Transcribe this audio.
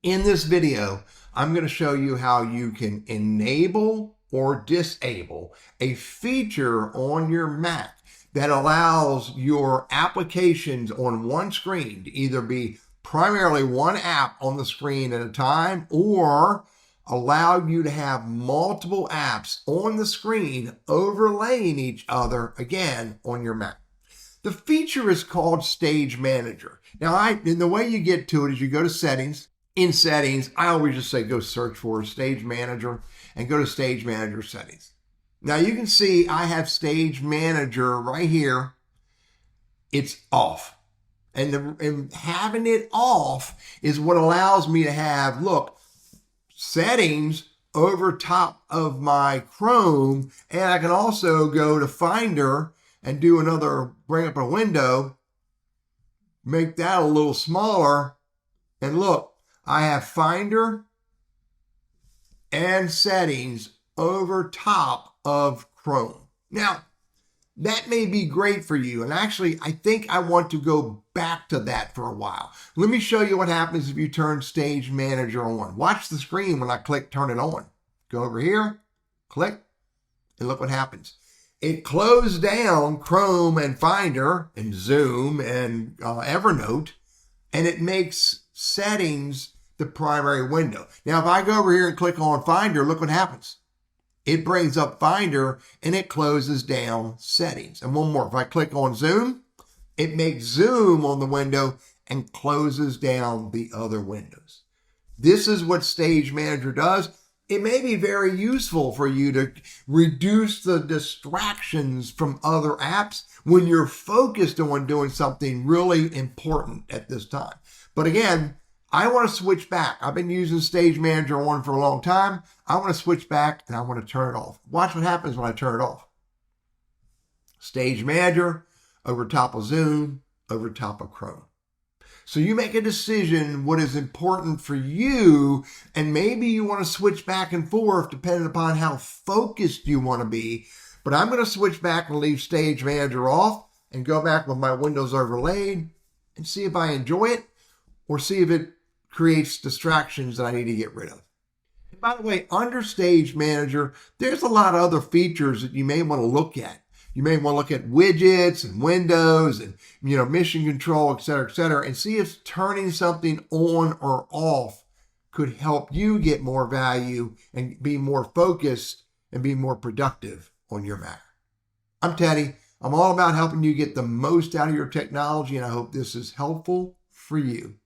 In this video, I'm going to show you how you can enable or disable a feature on your Mac that allows your applications on one screen to either be primarily one app on the screen at a time or allow you to have multiple apps on the screen overlaying each other again on your Mac. The feature is called Stage Manager. Now, and the way you get to it is you go to Settings. In Settings, I always just say go search for Stage Manager and go to Stage Manager Settings. Now you can see I have Stage Manager right here. It's off. And having it off is what allows me to have, look, settings over top of my Chrome. And I can also go to Finder and do another, bring up a window, make that a little smaller. And look, I have Finder and Settings over top of Chrome. Now, that may be great for you. And actually, I think I want to go back to that for a while. Let me show you what happens if you turn Stage Manager on. Watch the screen when I click Turn It On. Go over here, click, and look what happens. It closed down Chrome and Finder and Zoom and Evernote, and it makes Settings the primary window. Now, if I go over here and click on Finder, look what happens. It brings up Finder and it closes down Settings. And one more, if I click on Zoom, it makes Zoom on the window and closes down the other windows. This is what Stage Manager does. It may be very useful for you to reduce the distractions from other apps when you're focused on doing something really important at this time. But again, I want to switch back. I've been using Stage Manager on for a long time. I want to switch back and I want to turn it off. Watch what happens when I turn it off. Stage Manager over top of Zoom, over top of Chrome. So you make a decision what is important for you, and maybe you want to switch back and forth depending upon how focused you want to be. But I'm going to switch back and leave Stage Manager off and go back with my windows overlaid and see if I enjoy it or see if it creates distractions that I need to get rid of. And by the way, under Stage Manager, there's a lot of other features that you may want to look at. You may want to look at widgets and windows and, mission control, et cetera, and see if turning something on or off could help you get more value and be more focused and be more productive on your Mac. I'm Teddy. I'm all about helping you get the most out of your technology, and I hope this is helpful for you.